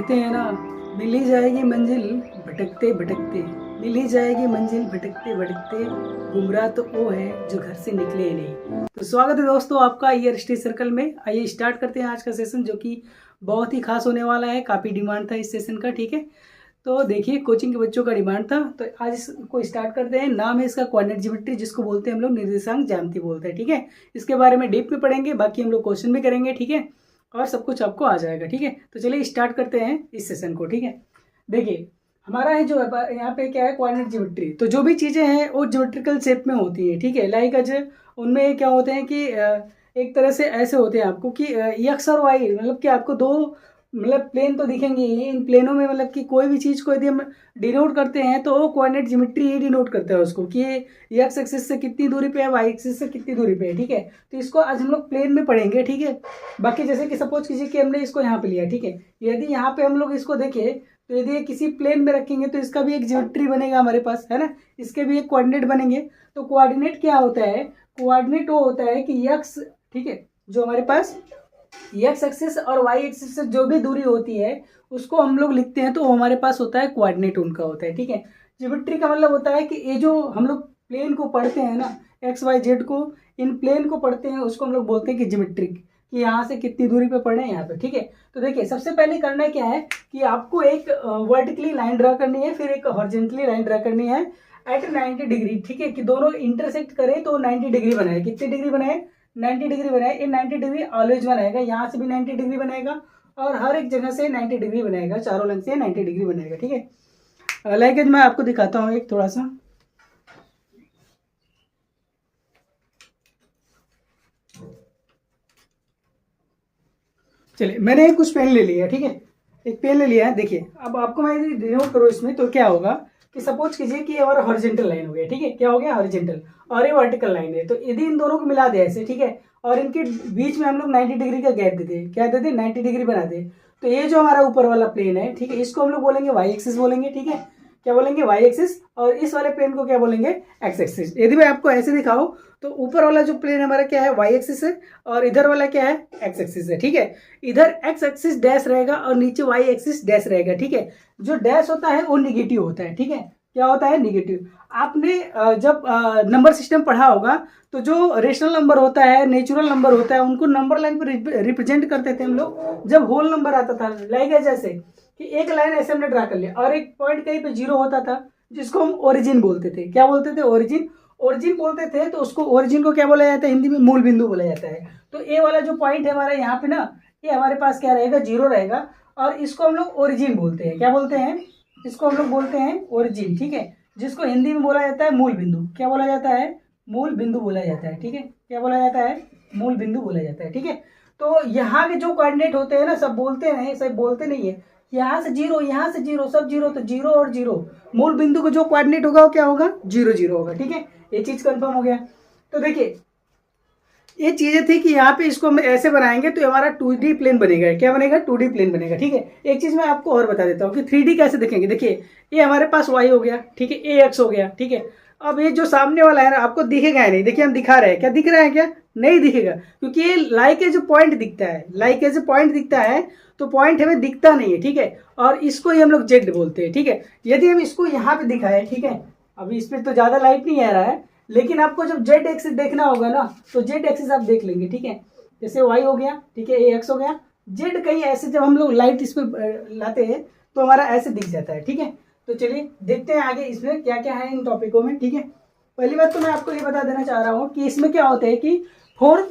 कहते हैं ना, मिल ही जाएगी मंजिल भटकते भटकते, मिल ही जाएगी मंजिल भटकते भटकते, गुमराह तो वो है जो घर से निकले ही नहीं। तो स्वागत है दोस्तों आपका ईयर स्टडी सर्कल में। आइए स्टार्ट करते हैं आज का सेशन, जो कि बहुत ही खास होने वाला है। काफ़ी डिमांड था इस सेशन का, ठीक है। तो देखिए, कोचिंग के बच्चों का डिमांड था, तो आज इसको स्टार्ट करते हैं। नाम है इसका कोऑर्डिनेट ज्योमेट्री, जिसको बोलते हैं हम लोग निर्देशांक ज्यामिति बोलते हैं, ठीक है। इसके बारे में डीप में पढ़ेंगे, बाकी हम लोग क्वेश्चन भी करेंगे, ठीक है, और सब कुछ आपको आ जाएगा, ठीक है। तो चलिए स्टार्ट करते हैं इस सेशन को, ठीक है। देखिए, हमारा है जो यहाँ पे क्या है, कोऑर्डिनेट ज्योमेट्री। तो जो भी चीज़ें हैं वो ज्योमेट्रिकल शेप में होती हैं, ठीक है। लाइक आज उनमें क्या होते हैं कि एक तरह से ऐसे होते हैं आपको कि एक्स और वाई, मतलब कि आपको दो मतलब प्लेन तो दिखेंगे ही। इन प्लेनों में मतलब कि कोई भी चीज़ को यदि हम डिनोट करते हैं तो वो कोऑर्डिनेट ज्योमेट्री ही डिनोट करता है उसको, कि ये एक्स एक्सिस से कितनी दूरी पे है, वाई एक्सिस से कितनी दूरी पे है, ठीक है। तो इसको आज हम लोग प्लेन में पढ़ेंगे, ठीक है। बाकी जैसे कि सपोज कीजिए कि हमने इसको यहाँ पे लिया, ठीक है। यदि यहाँ पे हम लोग इसको देखें तो यदि ये किसी प्लेन में रखेंगे तो इसका भी एक ज्योमेट्री बनेगा हमारे पास, है ना। इसके भी एक कोऑर्डिनेट बनेंगे। तो कोऑर्डिनेट क्या होता है? कोऑर्डिनेट वो होता है कि एक्स, ठीक है, जो हमारे पास एक्स एक्सिस और वाई एक्सिस से जो भी दूरी होती है उसको हम लोग लिखते हैं, तो वो हमारे पास होता है कोऑर्डिनेट उनका होता है, ठीक है। ज्योमेट्री का मतलब होता है कि ये जो हम लोग प्लेन को पढ़ते हैं ना, एक्स वाई जेड को, इन प्लेन को पढ़ते हैं, उसको हम लोग बोलते हैं कि ज्योमेट्रिक, कि यहाँ से कितनी दूरी पे पढ़े हैं यहाँ पे, ठीक है। तो देखिए, सबसे पहले करना क्या है कि आपको एक वर्टिकली लाइन ड्रा करनी है, फिर एक हॉरिजॉन्टली लाइन ड्रा करनी है एट 90 डिग्री, ठीक है, कि दोनों इंटरसेक्ट करें तो 90 डिग्री बनाए। कितनी डिग्री बनाए? 90 डिग्री बनाए। ये 90 डिग्री ऑलवेज बनाएगा, यहाँ से भी 90 डिग्री बनाएगा और हर एक जगह से 90 डिग्री बनाएगा, चारों लाइन से 90 डिग्री बनाएगा, ठीक है। लाइक मैं आपको दिखाता हूँ एक थोड़ा सा। चलिए, मैंने कुछ पेन ले लिया, ठीक है, एक पेन ले लिया है। देखिए, अब आपको मैं यदि डिनोट करूँ इसमें तो क्या होगा कि सपोज कीजिए कि ये हमारा हॉरिजॉन्टल लाइन हो गया, ठीक है। क्या हो गया? हॉरिजॉन्टल। और ये वर्टिकल लाइन है। तो यदि इन दोनों को मिला दे ऐसे, ठीक है, और इनके बीच में हम लोग 90 डिग्री का गैप देते, क्या देते? 90 डिग्री बना दे। तो ये जो हमारा ऊपर वाला प्लेन है, ठीक है, इसको हम लोग बोलेंगे वाई एक्सिस बोलेंगे, ठीक है। क्या बोलेंगे? Y axis. और इस वाले प्लेन को क्या बोलेंगे? X axis. यदि मैं आपको ऐसे दिखाऊं तो ऊपर वाला जो प्लेन हमारा क्या है? वाई एक्सिस है, और इधर वाला क्या है? एक्स एक्सिस है, ठीक है। इधर एक्स एक्सिस डैश रहेगा और नीचे वाई एक्सिस डैश रहेगा, ठीक है। जो डैश होता है वो निगेटिव होता है, ठीक है। क्या होता है? निगेटिव। आपने जब नंबर सिस्टम पढ़ा होगा तो जो रेशनल नंबर होता है, नेचुरल नंबर होता है, उनको नंबर लाइन पर रिप्रेजेंट करते थे हम लोग जब होल नंबर आता था। लाइक जैसे कि एक लाइन ऐसे हमने ड्रा कर लिया और एक पॉइंट कहीं पे जीरो होता था, जिसको हम ओरिजिन बोलते थे। क्या बोलते थे? ओरिजिन। ओरिजिन बोलते थे। तो उसको, ओरिजिन को क्या बोला जाता है हिंदी में? मूल बिंदु बोला जाता है। तो ए वाला जो पॉइंट है हमारा यहाँ पे ना, ये हमारे पास क्या रहेगा? जीरो रहेगा। और इसको हम लोग ओरिजिन बोलते हैं। क्या बोलते हैं? इसको हम लोग बोलते हैं ओरिजिन, ठीक है। जिसको हिंदी में बोला जाता है मूल बिंदु। क्या बोला जाता है? मूल बिंदु बोला जाता है, ठीक है। क्या बोला जाता है? मूल बिंदु बोला जाता है, ठीक है। तो यहाँ के जो कोऑर्डिनेट होते हैं ना, सब बोलते हैं, सब बोलते नहीं है। यहाँ से जीरो, यहाँ से जीरो, सब जीरो, तो जीरो और जीरो, मूल बिंदु को जो कोऑर्डिनेट होगा वो क्या होगा? जीरो जीरो होगा, ठीक है। ये चीज कंफर्म हो गया। तो देखिए, ये चीजें थी कि यहाँ पे इसको हम ऐसे बनाएंगे तो हमारा 2D प्लेन बनेगा। क्या बनेगा? 2D प्लेन बनेगा, ठीक है। एक चीज मैं आपको और बता देता हूँ कि 3D कैसे देखेंगे। देखिए, ये हमारे पास y हो गया, ठीक है, ये x हो गया, ठीक है। अब ये जो सामने वाला है ना, आपको दिखेगा है नहीं। देखिए, हम दिखा रहे हैं, क्या दिख रहा है? क्या नहीं दिखेगा, क्योंकि ये लाइक एज पॉइंट दिखता है। लाइक एज पॉइंट दिखता है, तो पॉइंट हमें दिखता नहीं है, ठीक है। और इसको ही हम लोग जेड बोलते हैं, ठीक है। यदि हम इसको यहाँ पे दिखाएं, ठीक है, अभी इस पर तो ज्यादा लाइट नहीं आ रहा है, लेकिन आपको जब जेड एक्सिस देखना होगा ना, तो जेड एक्सिस आप देख लेंगे, ठीक है। जैसे वाई हो गया, ठीक है, ये एक्स हो गया, जेड कहीं ऐसे जब हम लोग लाइट इस पर लाते हैं तो हमारा ऐसे दिख जाता है, ठीक है। तो चलिए देखते हैं आगे इसमें क्या क्या है इन टॉपिकों में, ठीक है। पहली बात तो मैं आपको ये बता देना चाह रहा हूँ कि इसमें क्या होता है कि 4,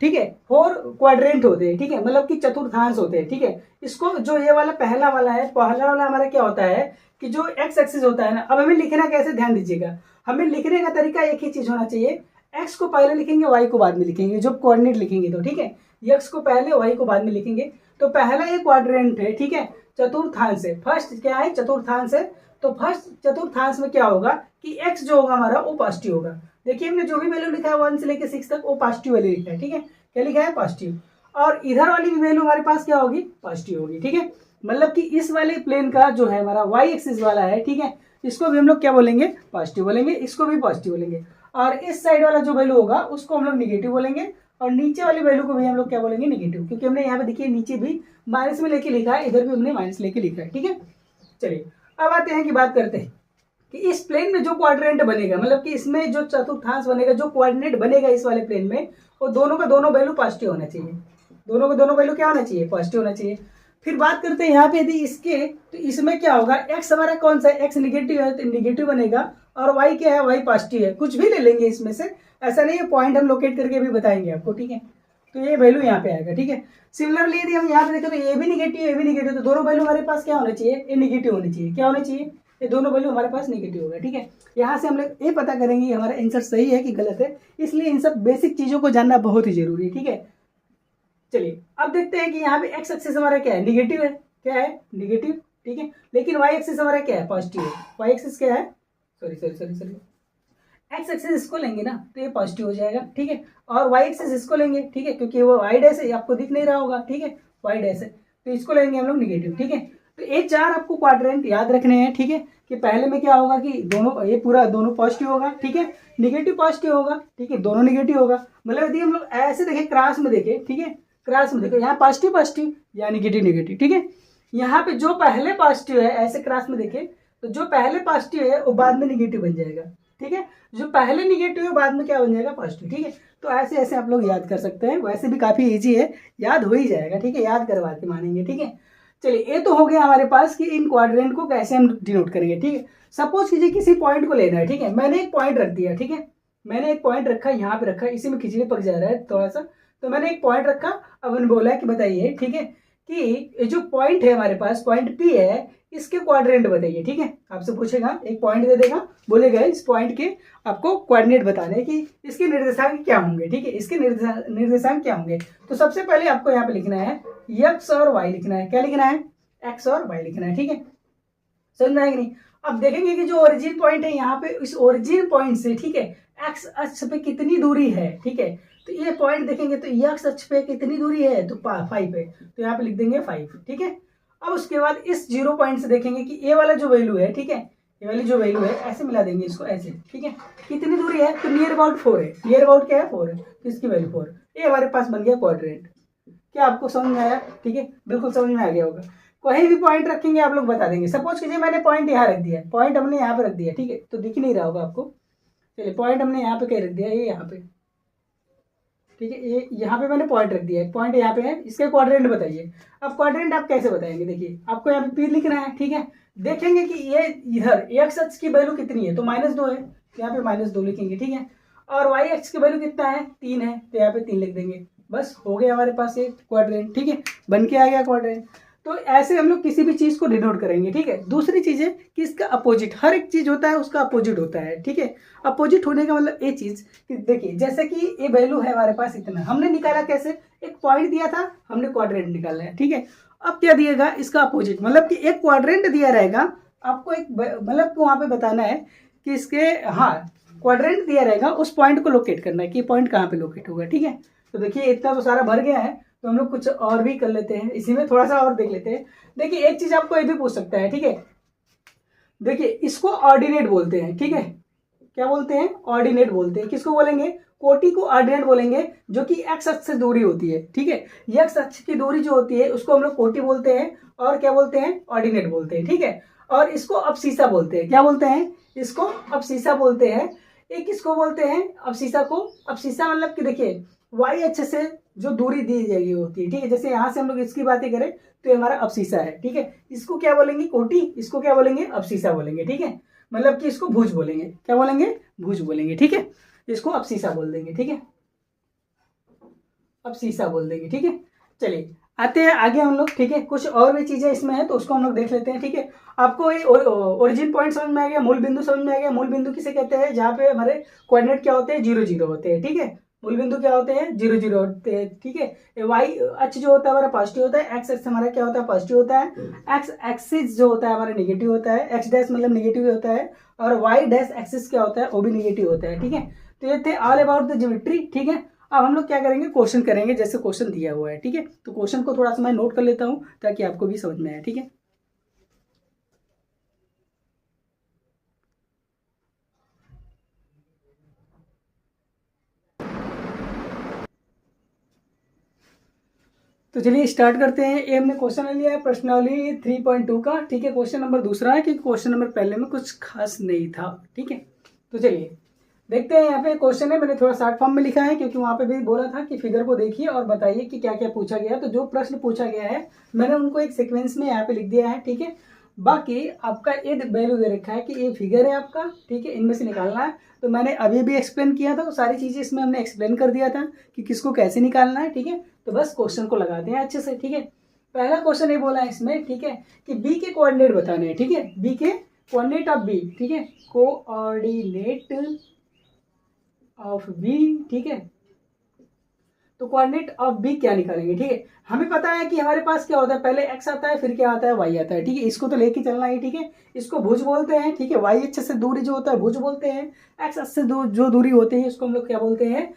ठीक है, 4 क्वाड्रेंट होते हैं, ठीक है, मतलब कि चतुर्थांश होते हैं, ठीक है। इसको जो ये वाला पहला वाला है, पहला वाला हमारा क्या होता है कि जो एक्स एक्सिस होता है ना, अब हमें लिखना कैसे, ध्यान दीजिएगा। हमें लिखने का तरीका एक ही चीज होना चाहिए, एक्स को पहले लिखेंगे, वाई को बाद में लिखेंगे, जब कोऑर्डिनेट लिखेंगे तो, ठीक है। एक्स को पहले, वाई को बाद में लिखेंगे। तो पहला ये क्वाड्रेंट है, ठीक है, चतुर्थांश है। फर्स्ट क्या है? चतुर्थांश है। तो फर्स्ट चतुर्थांश में क्या होगा कि एक्स जो होगा हमारा वो पॉजिटिव होगा। देखिए, हमने जो भी वैल्यू लिखा है 1 से लेकर 6 तक, वो पॉजिटिव वैल्यू लिखा है, ठीक है। क्या लिखा है? पॉजिटिव। और इधर वाली भी वैल्यू हमारे पास क्या होगी? पॉजिटिव होगी, ठीक है। मतलब कि इस वाले प्लेन का जो है हमारा वाई एक्सिस वाला है, ठीक है, इसको भी हम लोग क्या बोलेंगे? पॉजिटिव बोलेंगे। इसको भी पॉजिटिव बोलेंगे। और इस साइड वाला जो वैल्यू होगा उसको हम लोग निगेटिव बोलेंगे। और नीचे वाली वैल्यू को भी हम लोग क्या बोलेंगे, निगेटिव, क्योंकि हमने यहाँ पे देखिए नीचे भी माइनस में लेके लिखा है, इधर भी हमने माइनस लेके लिखा है, ठीक है। चलिए अब आते हैं कि बात करते हैं कि इस प्लेन में जो क्वाड्रेंट बनेगा, मतलब कि इसमें जो चतुर्थांश बनेगा, जो कोऑर्डिनेट बनेगा इस वाले प्लेन में, वो दोनों का दोनों वैल्यू पॉजिटिव होना चाहिए। दोनों का दोनों वैल्यू क्या होना चाहिए, पॉजिटिव होना चाहिए। फिर बात करते हैं यहाँ पे यदि इसके, तो इसमें क्या होगा, एक्स हमारा कौन सा है, एक्स निगेटिव है तो निगेटिव बनेगा, और वाई क्या है, वाई पॉजिटिव है। कुछ भी ले लेंगे इसमें से, ऐसा नहीं है, पॉइंट हम लोकेट करके भी बताएंगे आपको, ठीक है। तो ये वैल्यू यहाँ पे आएगा, ठीक है। सिमिलरली यदि हम यहाँ पे देखें तो ये भी निगेटिव, ये भी निगेटिव, तो दोनों वैल्यू हमारे पास क्या होना चाहिए, ये निगेटिव होनी चाहिए। क्या होना चाहिए, ये दोनों वैल्यू हमारे पास निगेटिव होगा, ठीक है। यहाँ से हम लोग ये पता करेंगे हमारा आंसर सही है कि गलत है, इसलिए इन सब बेसिक चीजों को जानना बहुत ही जरूरी है, ठीक है। चलिए अब देखते हैं कि यहाँ पे एक्स एक्सिस हमारा क्या है, निगेटिव है, क्या है, निगेटिव, ठीक है। लेकिन वाई एक्सिस हमारा क्या है, पॉजिटिव है। वाई एक्सिस क्या है, सॉरी एक्स एक्सिस इसको लेंगे ना तो ये पॉजिटिव हो जाएगा, ठीक है। और वाई एक्सिस इसको लेंगे, ठीक है, क्योंकि वो वाई डैश है, आपको दिख नहीं रहा होगा, ठीक है, वाई डैश है, तो इसको लेंगे हम लोग निगेटिव, ठीक है। तो ये चार आपको क्वाड्रेंट याद रखने हैं, ठीक है, कि पहले में क्या होगा कि दोनों, ये पूरा दोनों पॉजिटिव होगा, ठीक है, निगेटिव पॉजिटिव होगा, ठीक है, दोनों निगेटिव होगा। मतलब यदि हम लोग ऐसे देखें, क्रॉस में देखें, ठीक है, क्रॉस में देखो, यहाँ पॉजिटिव पॉजिटिव या निगेटिव निगेटिव, ठीक है। यहाँ पे जो पहले पॉजिटिव है, ऐसे क्रॉस में देखें तो जो पहले पॉजिटिव है वो बाद में निगेटिव बन जाएगा, ठीक है। जो पहले निगेटिव है बाद में क्या बन जाएगा, पॉजिटिव, ठीक है। तो ऐसे ऐसे आप लोग याद कर सकते हैं, वैसे भी काफी इजी है, याद हो ही जाएगा, ठीक है, याद करवा के मानेंगे, ठीक है। चलिए ये तो हो गया हमारे पास कि इन क्वाड्रेंट को कैसे हम डिनोट करेंगे, ठीक है। सपोज कीजिए किसी पॉइंट को लेना है, ठीक है, मैंने एक पॉइंट रख दिया, ठीक है, मैंने एक पॉइंट रखा, यहाँ पे रखा, इसी में खींचने पक जा रहा है थोड़ा सा, तो मैंने एक पॉइंट रखा। अब मैंने बोला है कि बताइए, ठीक है, कि जो पॉइंट है हमारे पास, पॉइंट पी है, इसके क्वाड्रेंट बताइए, ठीक है। आपसे पूछेगा, एक पॉइंट दे देगा, बोलेगा इस पॉइंट के आपको कोऑर्डिनेट बताने कि इसके निर्देशांक क्या होंगे, ठीक है, इसके निर्देशांक क्या होंगे। तो सबसे पहले आपको यहाँ पे लिखना है एक्स और वाई लिखना है। क्या लिखना है, एक्स और वाई लिखना है, ठीक है, समझ में आएगा नहीं। अब देखेंगे कि जो ओरिजिन पॉइंट है यहाँ पे, इस ओरिजिन पॉइंट से, ठीक है, एक्स अक्ष पे कितनी दूरी है, ठीक है। तो ये पॉइंट देखेंगे तो एक्स अक्ष पे कितनी दूरी है, तो 5 है, तो यहाँ पे लिख देंगे 5, ठीक है। अब उसके बाद इस 0 पॉइंट से देखेंगे कि ये वाला जो वैल्यू है, ठीक है, ये वाली जो वैल्यू है, ऐसे मिला देंगे इसको ऐसे, ठीक है। कितनी दूरी है, तो नियर अबाउट 4 है, नियर अबाउट क्या है, 4 है, तो इसकी वैल्यू 4, ये हमारे पास बन गया क्वाड्रेंट। क्या आपको समझ में आया, ठीक है, बिल्कुल समझ में आ गया होगा। कोई भी पॉइंट रखेंगे आप लोग बता देंगे। सपोज कीजिए मैंने पॉइंट यहाँ रख दिया, पॉइंट हमने यहाँ पे रख दिया, ठीक है, तो दिख नहीं रहा होगा आपको। चलिए पॉइंट हमने यहाँ पे कहीं रख दिया, ये यहाँ पे, ठीक है, ये यहाँ पे मैंने पॉइंट रख दिया है, पॉइंट यहाँ पे है, इसके क्वाड्रेंट बताइए। अब क्वाड्रेंट आप कैसे बताएंगे, देखिए आपको यहाँ पे पी लिखना है, ठीक है। देखेंगे कि ये इधर एक्स अक्ष की वैल्यू कितनी है, तो -2 है, तो यहाँ पे -2 लिखेंगे, ठीक है। और वाई अक्ष की वैल्यू कितना है, 3 है, तो यहाँ पे 3 लिख देंगे। बस हो गया हमारे पास ये क्वाड्रेंट, ठीक है, बन के आ गया क्वाड्रेंट। तो ऐसे हम लोग किसी भी चीज को डिनोट करेंगे, ठीक है। दूसरी चीज है कि इसका अपोजिट, हर एक चीज होता है उसका अपोजिट होता है, ठीक है। अपोजिट होने का मतलब ये चीज कि देखिए, जैसे कि ये वैल्यू है हमारे पास इतना, हमने निकाला कैसे, एक पॉइंट दिया था, हमने क्वाड्रेंट निकाला है, ठीक है। अब क्या दिएगा, इसका अपोजिट, मतलब कि एक क्वाड्रेंट दिया रहेगा आपको, एक मतलब वहां पे बताना है कि इसके, हाँ, क्वाड्रेंट दिया रहेगा, उस पॉइंट को लोकेट करना है कि पॉइंट कहाँ पे लोकेट होगा, ठीक है। तो देखिए इतना तो सारा भर गया है, तो हम लोग कुछ और भी कर लेते हैं, इसी में थोड़ा सा और देख लेते हैं। देखिए एक चीज आपको ये भी पूछ सकता है, ठीक है, देखिए इसको ऑर्डिनेट बोलते हैं, ठीक है। क्या बोलते हैं, ऑर्डिनेट बोलते हैं। किसको बोलेंगे, कोटि को ऑर्डिनेट बोलेंगे, जो कि एक्स अक्ष से दूरी होती है, ठीक है। एक्स अक्ष की दूरी जो होती है उसको हम लोग कोटि बोलते हैं, और क्या बोलते हैं, ऑर्डिनेट बोलते हैं, ठीक है। और इसको अबसीसा बोलते हैं। क्या बोलते हैं, इसको अबसीसा बोलते हैं। एक किसको बोलते हैं, अबसीसा को। अबसीसा मतलब कि देखिए वाई अक्ष से जो दूरी दी गई होती है, ठीक है, जैसे यहाँ से हम लोग इसकी बातें करें तो ये हमारा अबसीसा है, ठीक है। इसको क्या बोलेंगे, कोटि, इसको क्या बोलेंगे, अबसीसा बोलेंगे, ठीक है। मतलब कि इसको भुज बोलेंगे, क्या बोलेंगे, भुज बोलेंगे, ठीक है। इसको अबसीसा बोल देंगे, ठीक है, अबसीसा बोल देंगे, ठीक है। चलिए आते हैं आगे हम लोग, ठीक है। कुछ और भी चीजें इसमें है तो उसको हम लोग देख लेते हैं, ठीक है। आपको ये ओरिजिन पॉइंट समझ में आ गया, मूल बिंदु समझ में आ गया। मूल बिंदु किसे कहते हैं, जहाँ पे हमारे कोऑर्डिनेट क्या होते हैं, 0 0 होते हैं, ठीक है। मूल बिंदु क्या होते हैं, 0 0 होते हैं, ठीक है। वाई अक्ष जो होता है हमारा पॉजिटिव होता है, एक्स अक्ष हमारा क्या होता है, पॉजिटिव होता है। एक्स एक्सिस जो होता है हमारा निगेटिव होता है, एक्स डैश मतलब निगेटिव होता है, और वाई डैश एक्सिस क्या होता है, वो भी निगेटिव होता है, ठीक है। तो ये थे ऑल अबाउट द ज्योमेट्री, ठीक है। अब हम लोग क्या करेंगे, क्वेश्चन करेंगे, जैसे क्वेश्चन दिया हुआ है, ठीक है। तो क्वेश्चन को थोड़ा सा मैं नोट कर लेता हूँ ताकि आपको भी समझ में आए, ठीक है। तो चलिए स्टार्ट करते हैं। ये हमने क्वेश्चन लिया है प्रश्नावली 3.2 का, ठीक है। क्वेश्चन नंबर दूसरा है, क्योंकि क्वेश्चन नंबर पहले में कुछ खास नहीं था, ठीक है। तो चलिए देखते हैं। यहाँ पे क्वेश्चन है, मैंने थोड़ा शॉर्ट फॉर्म में लिखा है, क्योंकि वहाँ पे भी बोला था कि फिगर को देखिए और बताइए कि क्या क्या पूछा गया है। तो जो प्रश्न पूछा गया है मैंने उनको एक सीक्वेंस में यहाँ पे लिख दिया है, ठीक है। बाकी आपका ये वैल्यू दे रखा है कि ये फिगर है आपका, ठीक है, इनमें से निकालना है। तो मैंने अभी भी एक्सप्लेन किया था, तो सारी चीज़ें इसमें हमने एक्सप्लेन कर दिया था कि किसको कैसे निकालना है, ठीक है। तो बस क्वेश्चन को लगाते हैं अच्छे से, ठीक है। पहला क्वेश्चन ये बोला है इसमें, ठीक है, कि बी के कोऑर्डिनेट बताने हैं, ठीक है। बी के कोऑर्डिनेट ऑफ बी, ठीक है, कोऑर्डिनेट ऑफ बी, ठीक है। तो कोऑर्डिनेट ऑफ बी क्या निकालेंगे, ठीक है। हमें पता है कि हमारे पास क्या होता है, पहले एक्स आता है, फिर क्या आता है, वाई आता है, ठीक है। इसको तो लेके चलना है, ठीक है। इसको भुज बोलते हैं, ठीक है। वाई अक्ष से दूरी जो होता है भुज बोलते हैं। एक्स अक्ष से जो दूरी होती है उसको हम लोग क्या बोलते हैं,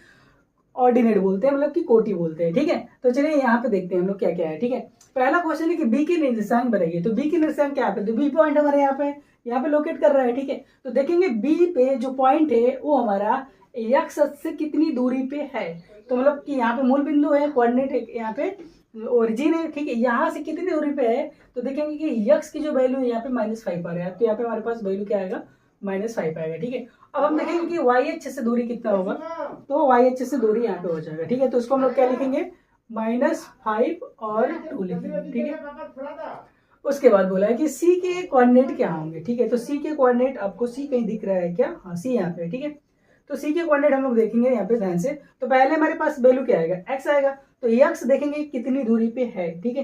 ऑर्डिनेट बोलते हैं, मतलब कि कोटि बोलते हैं, ठीक है। तो चलिए यहाँ पे देखते हैं हम लोग क्या क्या है, ठीक है। पहला क्वेश्चन है कि बी के निर्देशांक बताइए। तो बी के निर्देशांक क्या है, तो बी पॉइंट हमारे यहाँ पे लोकेट कर रहा है, ठीक है। तो देखेंगे बी पे जो पॉइंट है वो हमारा एक्स अक्ष से कितनी दूरी पे है। तो मतलब कि यहाँ पे मूल बिंदु है, कोऑर्डिनेट है, यहाँ पे ओरिजिन है, ठीक है। यहाँ से कितनी दूरी पे है, तो देखेंगे कि एक्स की जो वैल्यू है यहाँ पे -5 आ रहा है। तो यहाँ पे हमारे पास वैल्यू क्या आएगा, -5 आएगा, ठीक है। अब हम देखेंगे कि वाई अक्ष से दूरी कितना होगा, तो वाई अक्ष से दूरी यहाँ पे हो जाएगा, ठीक है। तो इसको हम लोग क्या लिखेंगे, -5 और 2 लिखेंगे, ठीक है। उसके बाद बोला है कि सी के कोऑर्डिनेट क्या होंगे, ठीक है। तो सी के कोऑर्डिनेट आपको सी कहीं दिख रहा है क्या, हाँ सी यहाँ पे, ठीक है। तो सी के कोऑर्डिनेट हम लोग देखेंगे यहाँ पे ध्यान से। तो पहले हमारे पास वैल्यू क्या आएगा, एक्स आएगा। तो एक्स देखेंगे कितनी दूरी पे है, ठीक है।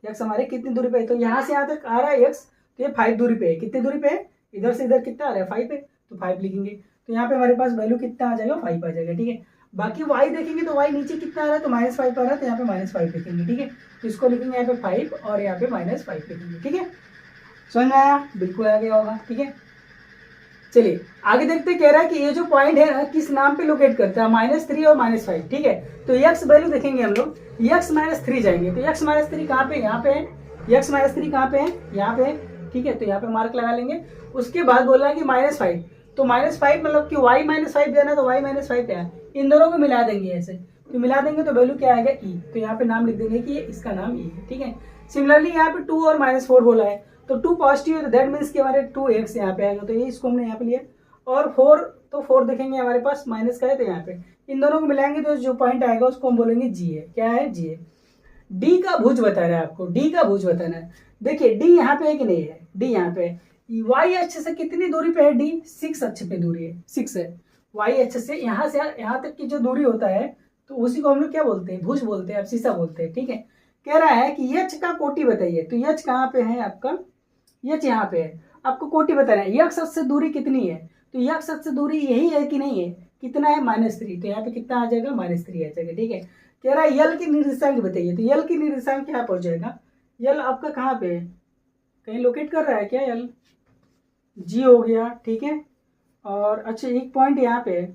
एक्स हमारे कितनी दूरी पे है, तो यहाँ से यहाँ तक आ रहा है एक्स, तो ये 5 दूरी पे है। कितनी दूरी पे है, इधर से इधर कितना आ रहा है, 5 है, तो 5 लिखेंगे। तो यहाँ पे हमारे पास वैल्यू कितना आ जाएगा, 5 आ जाएगा, ठीक है। बाकी वाई देखेंगे तो वाई नीचे कितना आ रहा है, तो -5 आ रहा है, तो यहाँ पे -5 लिखेंगे, ठीक है। तो इसको लिखेंगे यहाँ पे 5 और यहाँ पे -5 लिखेंगे, ठीक है। समझ में आया, बिल्कुल आ गया होगा, ठीक है। चलिए आगे देखते, कह रहा है कि ये जो पॉइंट है ना किस नाम पे लोकेट करता है, -3 और -5, ठीक है। तो एक्स वैल्यू देखेंगे हम लोग, एक्स -3 जाएंगे। तो एक्स -3 कहाँ पे, यहाँ पे है। एक्स -3 कहाँ पे है, यहाँ पे है, ठीक है। तो यहाँ पे मार्क लगा लेंगे। उसके बाद बोला है कि -5, तो -5 मतलब कि y -5 देना, तो y -5 क्या है, इन दोनों को मिला देंगे ऐसे। तो मिला देंगे तो वैल्यू क्या आएगा, ई। तो यहाँ पे नाम लिख देंगे कि इसका नाम ई है, ठीक है। सिमिलरली यहाँ पे 2 और -4 बोला है, तो 2 पॉजिटिव है, तो दैट मीन्स कि हमारे 2x यहाँ पे आएगा। तो ये इसको हमने यहाँ पे लिया। और 4, तो 4 देखेंगे हमारे पास माइनस का है, तो यहाँ पे इन दोनों को मिलाएंगे तो जो पॉइंट आएगा उसको हम बोलेंगे जी है। क्या है, जी है। डी का भुज बताना है आपको, डी का भुज बताना है। देखिए डी यहाँ पे है कि नहीं है, डी यहाँ पे वाई अक्ष से कितनी दूरी पे है, डी 6 अक्ष पे दूरी है, 6 है। वाई अक्ष से यहाँ तक की जो दूरी होता है तो उसी को हम लोग क्या बोलते हैं, भुज बोलते हैं, अब्सिसा बोलते हैं, ठीक है। कह रहा है कि यच का कोटि बताइए। तो यच कहाँ पे है आपका, यच यहाँ पे है। आपको कोटि बताना है, यक्स अक्ष से दूरी कितनी है। तो यक्स अक्ष से दूरी यही है कि नहीं है, कितना है, -3। तो यहाँ पे कितना आ जाएगा, -3 आ जाएगा, ठीक है। कह रहा है यल की निर्देशांक बताइए। तो यल की निर्देशांक क्या पहुंच जाएगा, यल आपका कहाँ पे है, कहीं लोकेट कर रहा है क्या, यल जी हो गया, ठीक है। और अच्छा एक पॉइंट यहाँ पे है,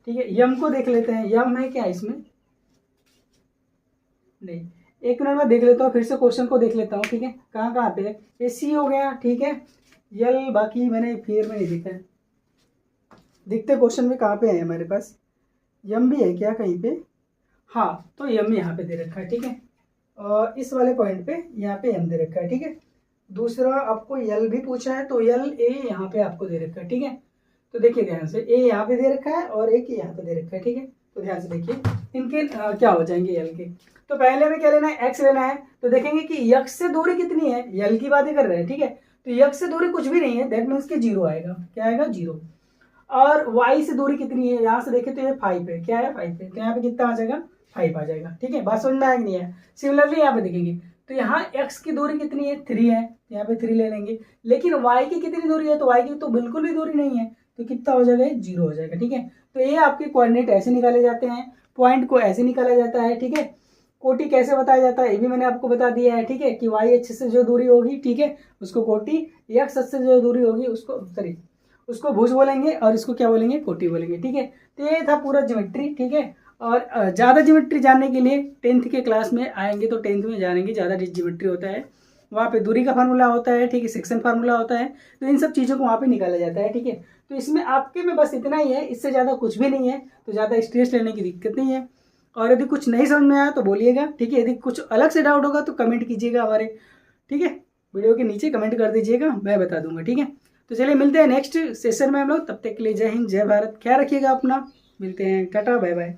ठीक है। यम को देख लेते हैं, यम है क्या इसमें, नहीं। एक मिनट में देख लेता हूँ, फिर से क्वेश्चन को देख लेता हूँ, ठीक है। कहाँ कहाँ पे है, ये सी हो गया, ठीक है। यल बाकी मैंने फिर में नहीं देखा है, देखते क्वेश्चन में कहाँ पे है हमारे पास, यम भी है क्या कहीं पे, हाँ। तो यम यहाँ पे दे रखा है, ठीक है। और इस वाले पॉइंट पे यहाँ पे यम दे रखा है, ठीक है। दूसरा आपको यल भी पूछा है, तो यल ए यहाँ पे आपको दे रखा है, ठीक है। तो देखिए ध्यान से, ए यहाँ पे दे रखा है और एक यहाँ पे दे रखा है, ठीक है। तो ध्यान से देखिए इनके क्या हो जाएंगे यल के। तो पहले में क्या लेना है, एक्स लेना है। तो देखेंगे कि यक्स से दूरी कितनी है, यल की बातें कर रहे हैं, ठीक है। तो यक्स से दूरी कुछ भी नहीं है, दैट मीन्स कि 0 आएगा। क्या आएगा, 0। और वाई से दूरी कितनी है, यहाँ से देखें तो ये 5 है। क्या है, 5 है। तो यहाँ पे कितना आ जाएगा, 5 आ जाएगा, ठीक है। बात समझ में आएगी नहीं है। सिमिलरली यहाँ पे देखेंगे तो यहाँ x की दूरी कितनी है, 3 है। यहाँ पे 3 ले लेंगे। लेकिन y की कितनी दूरी है, तो y की तो बिल्कुल भी दूरी नहीं है, तो कितना हो जाएगा, 0 हो जाएगा, ठीक है। तो ये आपके कोऑर्डिनेट ऐसे निकाले जाते हैं, पॉइंट को ऐसे निकाला जाता है, ठीक है। कोटि कैसे बताया जाता है ये भी मैंने आपको बता दिया है, ठीक है। कि y अक्ष से जो दूरी होगी, ठीक है, उसको कोटि, x अक्ष से जो दूरी होगी उसको भुज बोलेंगे और इसको क्या बोलेंगे, कोटि बोलेंगे, ठीक है। तो ये था पूरा ज्योमेट्री, ठीक है। और ज़्यादा ज्योमेट्री जानने के लिए 10th के क्लास में आएंगे, तो 10th में जानेंगे, ज़्यादा ज्योमेट्री होता है वहाँ पे, दूरी का फार्मूला होता है, ठीक है, सेक्शन फार्मूला होता है। तो इन सब चीज़ों को वहाँ पे निकाला जाता है, ठीक है। तो इसमें आपके में बस इतना ही है, इससे ज़्यादा कुछ भी नहीं है, तो ज़्यादा स्ट्रेस लेने की दिक्कत नहीं है। और यदि कुछ नहीं समझ में आया तो बोलिएगा, ठीक है। यदि कुछ अलग से डाउट होगा तो कमेंट कीजिएगा हमारे, ठीक है, वीडियो के नीचे कमेंट कर दीजिएगा, मैं बता दूंगा, ठीक है। तो चलिए मिलते हैं नेक्स्ट सेशन में हम लोग, तब तक के लिए जय हिंद जय भारत, ख्याल रखिएगा अपना, मिलते हैं, टाटा बाय बाय।